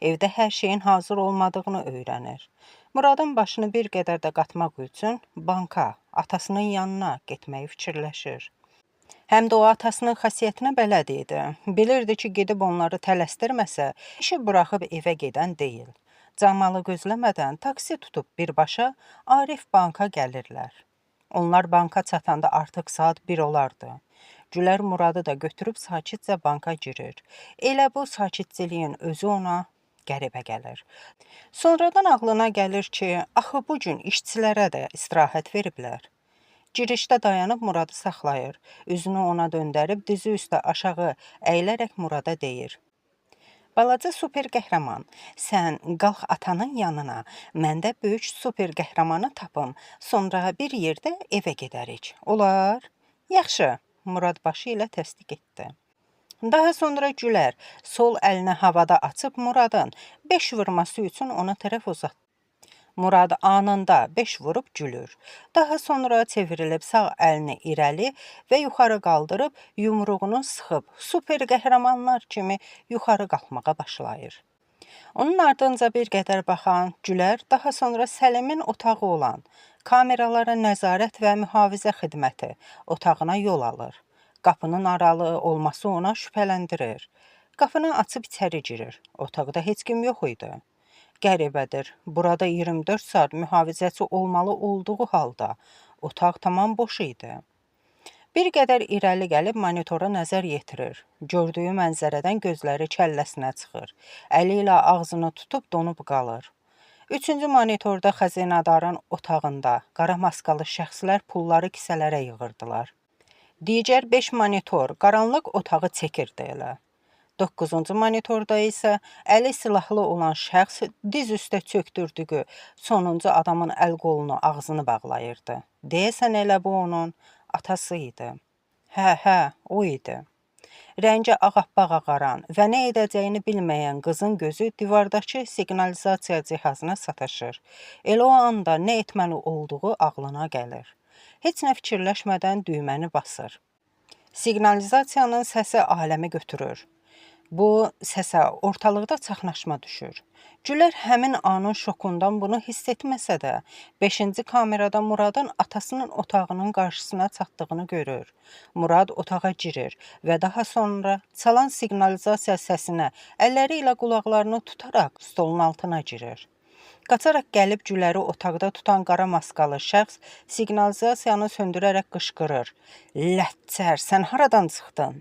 Evdə hər şeyin hazır olmadığını öyrənir. Muradın başını bir qədər də qatmaq üçün banka, atasının yanına getməyi fikirləşir. Həm də o atasının xasiyyətinə bələd idi. Bilirdi ki, gedib onları tələsdirməsə, işi buraxıb evə gedən deyil. Camalı gözləmədən taksi tutub birbaşa Arif banka gəlirlər. Onlar banka çatanda artıq saat 1 olardı. Gülər Muradı da götürüb sakitcə banka girir. Elə bu sakitçiliyin özü ona qəribə gəlir. Sonradan ağlına gəlir ki, axı bu gün işçilərə də istirahət veriblər. Girişdə dayanıb Muradı saxlayır. Üzünü ona döndərib dizi üstə aşağı əyilərək Murada deyir. Balaca super qəhrəman, sən qalx atanın yanına, mən də böyük super qəhrəmanı tapım, sonra bir yerdə evə gedərik. Olar? Yaxşı, Murad başı ilə təsdiq etdi. Daha sonra Gülər sol əlini havada açıb Muradın 5 vurması üçün ona tərəf uzatdı. Murad anında 5 vurub gülür. Daha sonra çevrilib sağ əlini irəli və yuxarı qaldırıb yumruğunu sıxıb super qəhrəmanlar kimi yuxarı qalxmağa başlayır. Onun ardınca bir qədər baxan Gülər daha sonra Səlimin otağı olan kameralara nəzarət və mühafizə xidməti otağına yol alır. Qapının aralı olması ona şübhələndirir. Qapını açıb içəri girir. Otaqda heç kim yox idi. Qəribədir, burada 24 saat mühafizəçi olmalı olduğu halda otaq tamam boş idi. Bir qədər irəli gəlib monitora nəzər yetirir. Gördüyü mənzərədən gözləri kəlləsinə çıxır. Əli ilə ağzını tutub donub qalır. Üçüncü monitorda xəzinədarın otağında qara maskalı şəxslər pulları kisələrə yığırdılar. Digər 5 monitor qaranlıq otağı çəkirdi elə. 9-cu monitorda isə əli silahlı olan şəxs diz üstə çöktürdüyü sonuncu adamın əl-qolunu, ağzını bağlayırdı. Deyəsən elə bu onun atası idi. Hə, o idi. Rəngi ağappaq ağaran və nə edəcəyini bilməyən qızın gözü divardakı siqnalizasiya cihazına sataşır. Elə o anda nə etməli olduğu ağlına gəlir. Heç nə fikirləşmədən düyməni basır. Siqnalizasiyanın səsi aləmi götürür. Bu səsə ortalıqda çaxnaşma düşür. Gülər həmin anın şokundan bunu hiss etməsə də, 5-ci kamerada Muradın atasının otağının qarşısına çatdığını görür. Murad otağa girir və daha sonra çalan siqnalizasiya səsinə əlləri ilə qulaqlarını tutaraq stolun altına girir. Qaçaraq gəlib Güləri otaqda tutan qara maskalı şəxs siqnalizasiyanı söndürərək qışqırır. Ləccər, sən haradan çıxdın?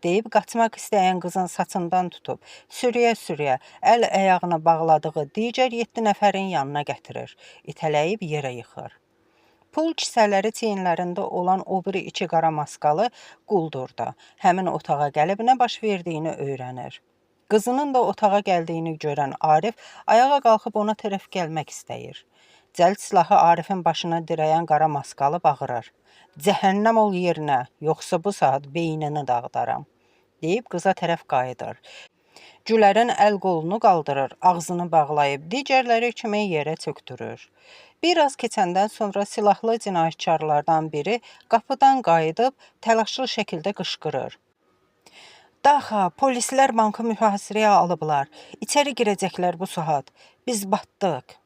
Deyib qaçmaq istəyən qızın saçından tutub, sürüyə-sürüyə əl-əyağını bağladığı digər 7 nəfərin yanına gətirir, itələyib yerə yıxır. Pul kisələri çiyinlərində olan o biri 2 qara maskalı quldurda həmin otağa gəlib nə baş verdiyini öyrənir. Qızının da otağa gəldiyini görən Arif ayağa qalxıb ona tərəf gəlmək istəyir. Cəld silahı Arifin başına dirəyən qara maskalı bağırır. Cəhənnəm ol yerinə, yoxsa bu saat beynini dağıdaram, deyib qıza tərəf qayıdır. Gülərin əl-qolunu qaldırır, ağzını bağlayıb digərləri kimi yerə çöktürür. Biraz keçəndən sonra silahlı cinayətkarlardan biri qapıdan qayıdıb təlaşlı şəkildə qışqırır. Daha, polislər bankı mühasirəyə alıblar, içəri girəcəklər bu saat, biz batdıq.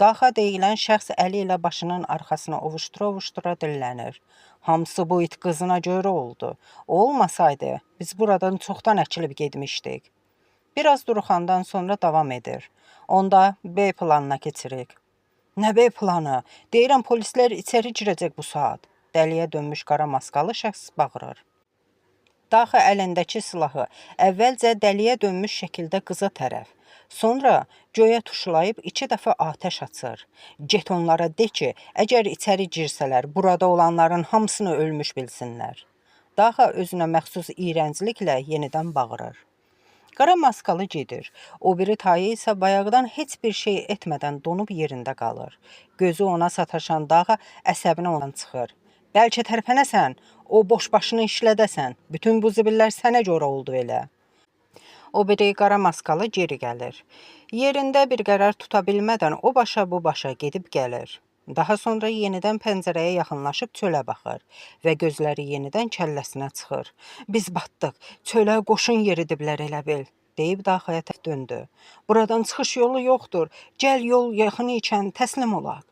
Daha deyilən şəxs əli ilə başının arxasına ovuşdura-ovuşdura dillənir. Hamısı bu it qızına görə oldu. O olmasaydı, biz buradan çoxdan əkilib getmişdik. Biraz duruxandan sonra davam edir. Onda B planına keçirik. Nə B planı? Deyirəm, polislər içəri girəcək bu saat. Dəliyə dönmüş qara maskalı şəxs bağırır. Daxı əlindəki silahı əvvəlcə dəliyə dönmüş şəkildə qıza tərəf, sonra göyə tuşlayıb 2 dəfə atəş açır. Get onlara de ki, əgər içəri girsələr, burada olanların hamısını ölmüş bilsinlər. Daxı özünə məxsus iyrəncliklə yenidən bağırır. Qara maskalı gedir. O biri tayı isə bayaqdan heç bir şey etmədən donub yerində qalır. Gözü ona sataşan Dağa əsəbinə ondan çıxır. Bəlkə tərpənəsən, o boş başını işlədəsən. Bütün bu zibillər sənə görə oldu elə. O biri qara maskalı geri gəlir. Yerində bir qərar tuta bilmədən o başa bu başa gedib gəlir. Daha sonra yenidən pəncərəyə yaxınlaşıb çölə baxır və gözləri yenidən kəlləsinə çıxır. Biz batdıq, çölə qoşun yeridiblər elə bil, deyib Daxaya tərəf döndü. Buradan çıxış yolu yoxdur, gəl yol yaxın ikən təslim olaq.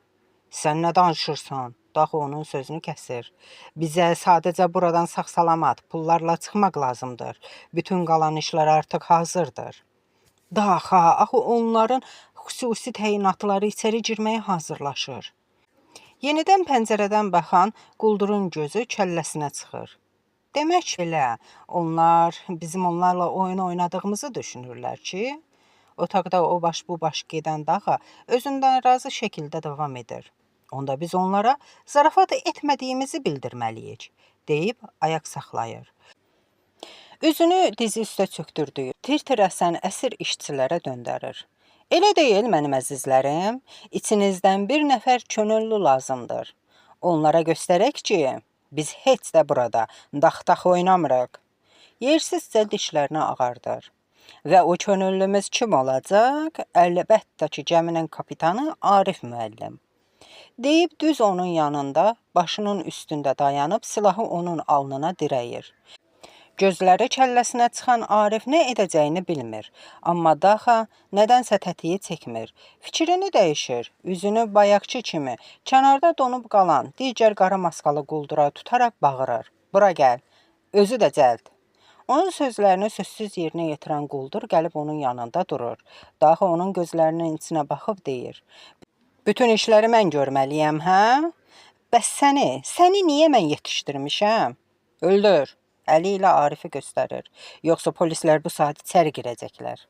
Sən nə danışırsan? Daxı onun sözünü kəsir. Bizə sadəcə buradan sağ-salamat, pullarla çıxmaq lazımdır. Bütün qalan işlər artıq hazırdır. Daxa, axı onların xüsusi təyinatları içəri girməyə hazırlaşır. Yenidən pəncərədən baxan quldurun gözü kəlləsinə çıxır. Demək belə, onlar bizim onlarla oyun oynadığımızı düşünürlər ki, otaqda o baş bu baş gedən Daxa özündən razı şəkildə davam edir. Onda biz onlara zarafat etmədiyimizi bildirməliyik, deyib ayaq saxlayır. Üzünü dizi üstə çöktürdüyü, tir-tir əsən əsir işçilərə döndərir. Elə deyil, mənim əzizlərim, içinizdən bir nəfər könüllü lazımdır. Onlara göstərək ki, biz heç də burada dax-dax oynamırıq. Yersizcə dişlərini ağardır. Və o könüllümüz kim olacaq? Əlbəttə ki, gəminin kapitanı Arif müəllim. Deyib düz onun yanında, başının üstündə dayanıb silahı onun alnına dirəyir. Gözləri kəlləsinə çıxan Arif nə edəcəyini bilmir. Amma Daxa nədənsə tətiyi çəkmir. Fikrini dəyişir. Üzünü bayaqçı kimi kənarda donub qalan digər qara maskalı quldura tutaraq bağırır. Bura gəl. Özü də cəld. Onun sözlərini sözsüz yerinə yetirən quldur gəlib onun yanında durur. Daxa onun gözlərinin içinə baxıb deyir. Bütün işləri mən görməliyəm, hə? Bəs səni niyə mən yetişdirmişəm? Öldür. Əli ilə Arifi göstərir. Yoxsa polislər bu saat içəri girəcəklər.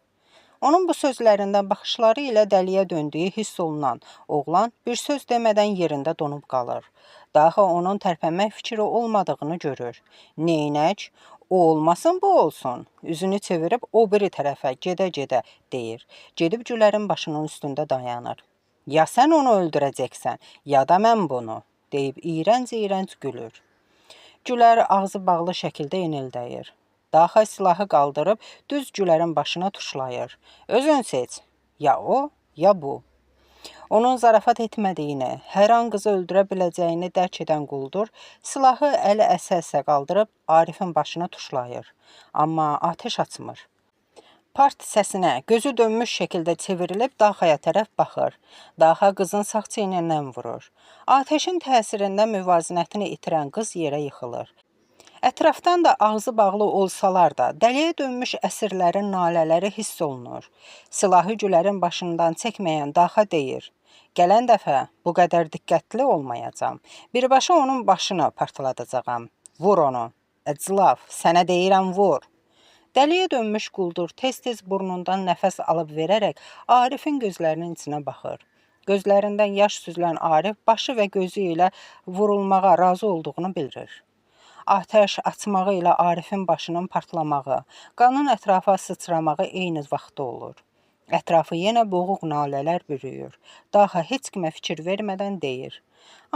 Onun bu sözlərindən baxışları ilə dəliyə döndüyü hiss olunan oğlan bir söz demədən yerində donub qalır. Daxa onun tərpənmək fikri olmadığını görür. Neynək? O olmasın, bu olsun. Üzünü çevirib o biri tərəfə gedə-gedə deyir. Gedib Gülərin başının üstündə dayanır. Ya sən onu öldürəcəksən, ya da mən bunu, deyib iyrənc-iyrənc gülür. Gülər ağzı bağlı şəkildə inildəyir. Daxa silahı qaldırıb düz Gülərin başına tuşlayır. Özün seç, ya o, ya bu. Onun zarafat etmədiyini, hər an qızı öldürə biləcəyini dərk edən quldur, silahı əli əsə-əsə qaldırıb Arifin başına tuşlayır. Amma atəş açmır. Part səsinə gözü dönmüş şəkildə çevrilib Daxaya tərəf baxır. Daxa qızın sağ çiynindən vurur. Atəşin təsirində müvazinətini itirən qız yerə yıxılır. Ətrafdan da ağzı bağlı olsalar da dəliyə dönmüş əsirlərin nalələri hiss olunur. Silahı Gülərin başından çəkməyən Daxa deyir. Gələn dəfə bu qədər diqqətli olmayacam. Birbaşa onun başını partladacağam. Vur onu. Əclaf, sənə deyirəm vur. Dəliyə dönmüş quldur tez-tez burnundan nəfəs alıb verərək Arifin gözlərinin içinə baxır. Gözlərindən yaş süzülən Arif başı və gözü ilə vurulmağa razı olduğunu bildirir. Atəş açmağı ilə Arifin başının partlamağı, qanın ətrafa sıçramağı eyni vaxtda olur. Ətrafı yenə boğuq nalələr bürüyür. Daxa heç kimə fikir vermədən deyir.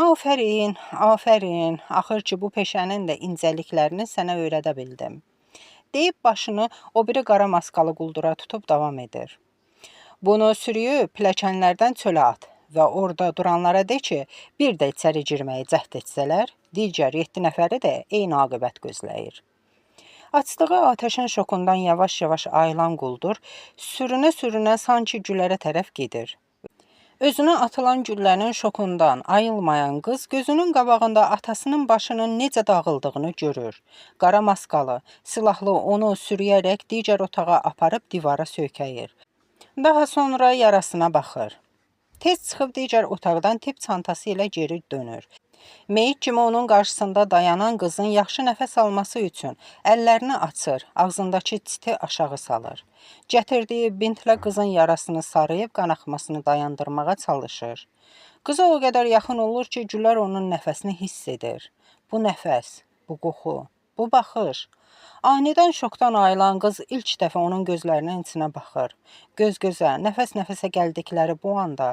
Afərin, afərin, axır ki bu peşənin də incəliklərini sənə öyrədə bildim. Deyib başını o biri qara maskalı quldura tutub davam edir. Bunu sürüyüb pilləkənlərdən çölə at və orada duranlara de ki, bir də içəri girməyi cəhd etsələr, digər 7 nəfəri də eyni aqibət gözləyir. Açdığı atəşin şokundan yavaş-yavaş ayılan quldur, sürünə-sürünə sanki Gülərə tərəf gedir. Özünə atılan güllənin şokundan ayılmayan qız gözünün qabağında atasının başının necə dağıldığını görür. Qara maskalı, silahlı onu sürüyərək digər otağa aparıb divara söykəyir. Daha sonra yarasına baxır. Tez çıxıb digər otaqdan tip çantası ilə geri dönür. Meyit kimi onun qarşısında dayanan qızın yaxşı nəfəs alması üçün əllərini açır, ağzındakı çiti aşağı salır. Gətirdiyi bintlə qızın yarasını sarıyıb qanaxmasını dayandırmağa çalışır. Qıza o qədər yaxın olur ki, Gülər onun nəfəsini hiss edir. Bu nəfəs, bu qoxu, bu baxış. Anidən şokdan ayılan qız ilk dəfə onun gözlərinin içinə baxır. Göz-gözə, nəfəs-nəfəsə gəldikləri bu anda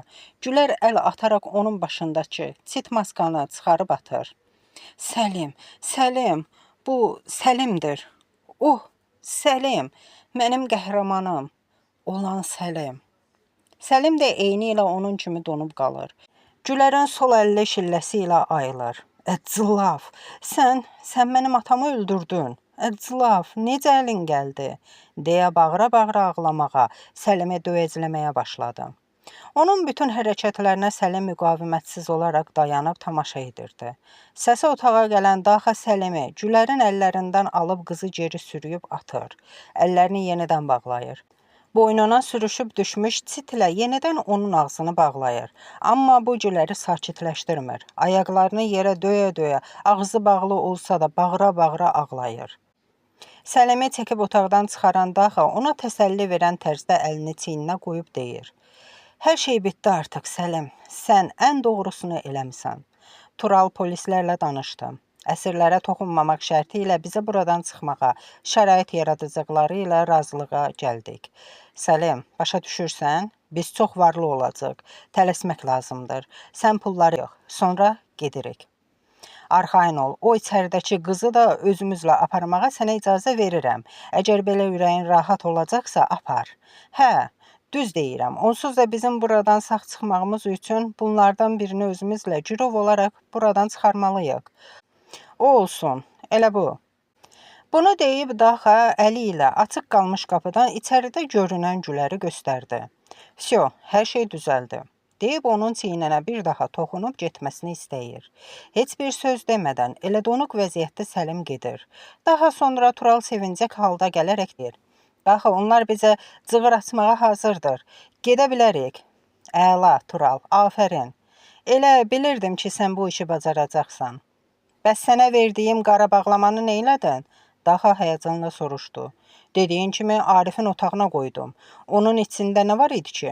Gülər əl ataraq onun başındakı çit maskanı çıxarıb atır. Səlim, Səlim, bu Səlimdir. Oh, Səlim, mənim qəhrəmanım olan Səlim. Səlim də eyni ilə onun kimi donub qalır. Gülərin sol əlli şilləsi ilə ayılır. Əclav, sən mənim atamı öldürdün. Əclav, necə əlin gəldi? Deyə bağıra-bağıra ağlamağa, Səlimi döyəcləməyə başladı. Onun bütün hərəkətlərinə Səlim müqavimətsiz olaraq dayanıb tamaşa edirdi. Səsi otağa gələn Daxa Səlimi Gülərin əllərindən alıb qızı geri sürüyüb atır. Əllərini yenidən bağlayır. Boynuna sürüşüb düşmüş çitlə yenidən onun ağzını bağlayır. Amma bu Güləri sakitləşdirmir. Ayaqlarını yerə döyə-döyə, ağzı bağlı olsa da bağıra-bağıra ağlayır. Səlimi çəkib otaqdan çıxaran Daxa ona təsəlli verən tərzdə əlini çiyninə qoyub deyir. Hər şey bitdi artıq Səlim, sən ən doğrusunu eləmisən. Tural polislərlə danışdı. Əsirlərə toxunmamaq şərti ilə bizə buradan çıxmağa, şərait yaradacaqları ilə razılığa gəldik. Səlim, başa düşürsən? Biz çox varlı olacaq. Tələsmək lazımdır. Sən pulları yox, sonra gedirik. Arxayın ol, o içəridəki qızı da özümüzlə aparmağa sənə icazə verirəm. Əgər belə ürəyin rahat olacaqsa, apar. Hə, düz deyirəm, onsuz da bizim buradan sağ çıxmağımız üçün bunlardan birini özümüzlə girov olaraq buradan çıxarmalıyıq. O olsun, elə bu. Bunu deyib Daxa əli ilə açıq qalmış qapıdan içəridə görünən Güləri göstərdi. Всё, hər şey düzəldi. Deyib onun çiyninə bir daha toxunub getməsini istəyir. Heç bir söz demədən elə donuq vəziyyətdə Səlim gedir. Daha sonra Tural sevincək halda gələrək deyir. Daxa, onlar bizə cığır açmağa hazırdır. Gedə bilərik. Əla, Tural, afərin. Elə bilirdim ki, sən bu işi bacaracaqsan. Bəs sənə verdiyim qara bağlamanı neylədin? Daxa həyəcanla soruşdu. Dediyin kimi Arifin otağına qoydum. Onun içində nə var idi ki?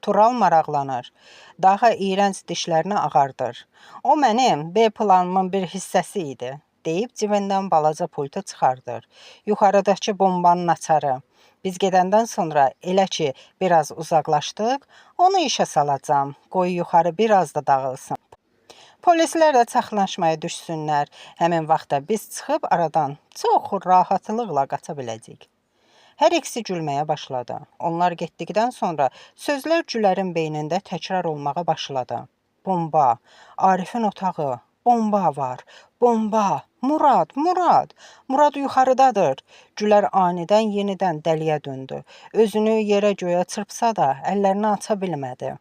Tural maraqlanır. Daxa iyrənc dişlərini ağardır. O mənim B planımın bir hissəsi idi. Deyib cibindən balaca pultu çıxardır. Yuxarıdakı bombanın açarı. Biz gedəndən sonra elə ki biraz uzaqlaşdıq, onu işə salacağam. Qoy yuxarı biraz da dağılsın. Polislər də çaxnaşmaya düşsünlər. Həmin vaxtda biz çıxıb aradan çox rahatlıqla qaça biləcəyik. Hər ikisi gülməyə başladı. Onlar getdikdən sonra sözlər Gülərin beynində təkrar olmağa başladı. Bomba, Arifin otağı, bomba var, bomba, Murad, Murad yuxarıdadır. Gülər anidən yenidən dəliyə döndü. Özünü yerə göyə çırpsa da əllərini aça bilmədi.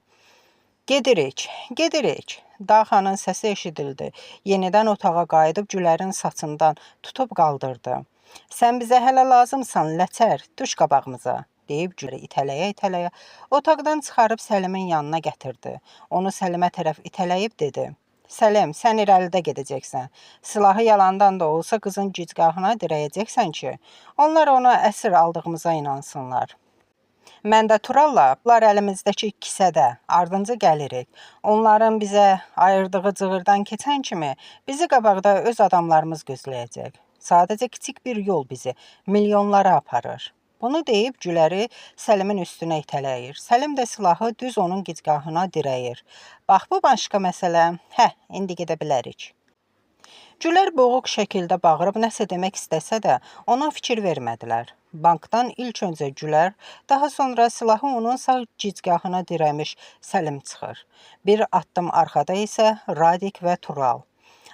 Gedirik. Daxanın səsi eşidildi. Yenidən otağa qayıdıb Gülərin saçından tutub qaldırdı. Sən bizə hələ lazımsan, ləçər, düş qabağımıza, deyib Güləri itələyə-itələyə otaqdan çıxarıb Səlimin yanına gətirdi. Onu Səlimə tərəf itələyib dedi. Səlim, sən irəlidə gedəcəksən. Silahı yalandan da olsa qızın gicgahına dirəyəcəksən ki, onlar ona əsir aldığımıza inansınlar. Mən də Turalla, bunlar əlimizdəki kisədə, ardınca gəlirik. Onların bizə ayırdığı cığırdan keçən kimi bizi qabaqda öz adamlarımız gözləyəcək. Sadəcə kiçik bir yol bizi milyonlara aparır. Bunu deyib Güləri Səlimin üstünə itələyir. Səlim də silahı düz onun gicgahına dirəyir. Bax, bu başqa məsələ. İndi gedə bilərik. Gülər boğuq şəkildə bağırıb nəsə demək istəsə də ona fikir vermədilər. Bankdan ilk öncə Gülər, daha sonra silahı onun sağ gicgahına dirəmiş Səlim çıxır. Bir addım arxada isə Radik və Tural.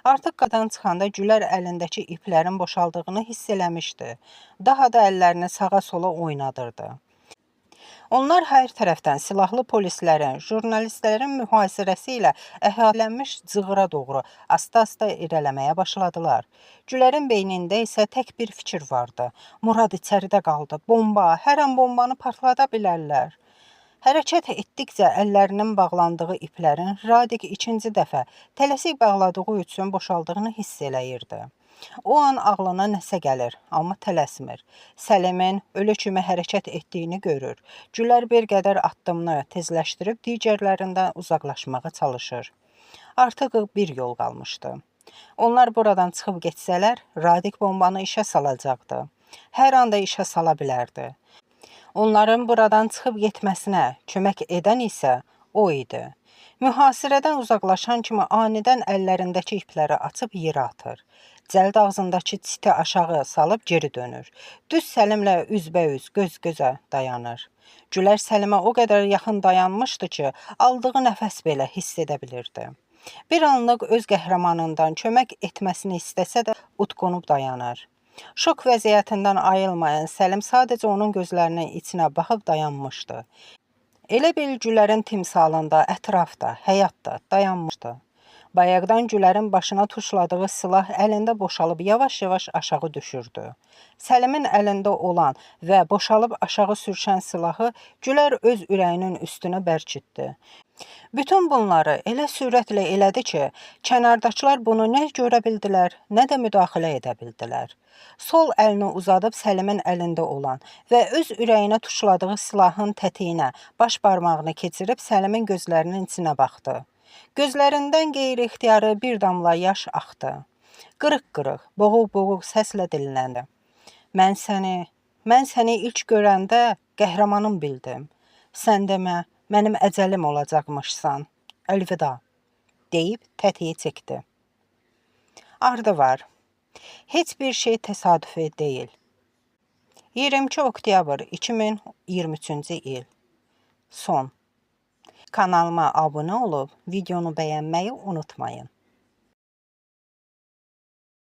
Artıq qadan çıxanda Gülər əlindəki iplərin boşaldığını hiss eləmişdi. Daha da əllərini sağa sola oynadırdı. Onlar hər tərəfdən silahlı polislərin, jurnalistlərin mühasirəsi ilə əhatələnmiş cığıra doğru asta-asta irələməyə başladılar. Gülərin beynində isə tək bir fikir vardı. Murad içəridə qaldı. Bomba, hər an bombanı partlada bilərlər. Hərəkət etdikcə əllərinin bağlandığı iplərin Radik ikinci dəfə tələsik bağladığı üçün boşaldığını hiss eləyirdi. O an ağlına nəsə gəlir, amma tələsmir. Səlimin ölü kimi hərəkət etdiyini görür. Gülər bir qədər addımını tezləşdirib digərlərindən uzaqlaşmağa çalışır. Artıq bir yol qalmışdı. Onlar buradan çıxıb getsələr, Radik bombanı işə salacaqdı. Hər anda işə sala bilərdi. Onların buradan çıxıb getməsinə kömək edən isə o idi. Mühasirədən uzaqlaşan kimi anidən əllərindəki ipləri açıb yerə atır. Cəld ağzındakı çiti aşağı salıb geri dönür. Düz Səlimlə üzbəüz, göz-gözə dayanır. Gülər Səlimə o qədər yaxın dayanmışdı ki, aldığı nəfəs belə hiss edə bilirdi. Bir anlıq öz qəhrəmanından kömək etməsini istəsə də utqunub dayanır. Şok vəziyyətindən ayılmayan Səlim sadəcə onun gözlərinin içinə baxıb dayanmışdı. Elə bil Gülərin timsalında, ətrafda, həyatda dayanmışdı. Bayaqdan Gülərin başına tuşladığı silah əlində boşalıb yavaş-yavaş aşağı düşürdü. Səlimin əlində olan və boşalıb aşağı sürüşən silahı Gülər öz ürəyinin üstünə bərkitdi. Bütün bunları elə sürətlə elədi ki, kənardakılar bunu nə görə bildilər, nə də müdaxilə edə bildilər. Sol əlini uzadıb Səlimin əlində olan və öz ürəyinə tuşladığı silahın tətiyinə baş barmağını keçirib Səlimin gözlərinin içinə baxdı. Gözlərindən qeyri-ixtiyarı bir damla yaş axdı. Qırıq-qırıq, boğuq-boğuq səslə dilləndi. Mən səni ilk görəndə qəhrəmanım bildim. Sən demə, mənim əcəlim olacaqmışsan. Əlvida, deyib tətiyi çəkdi. Ardı var. Heç bir şey təsadüfi deyil. 22 oktyabr 2023-cü il. Son. Kanalıma abunə olub, videonu bəyənməyi unutmayın.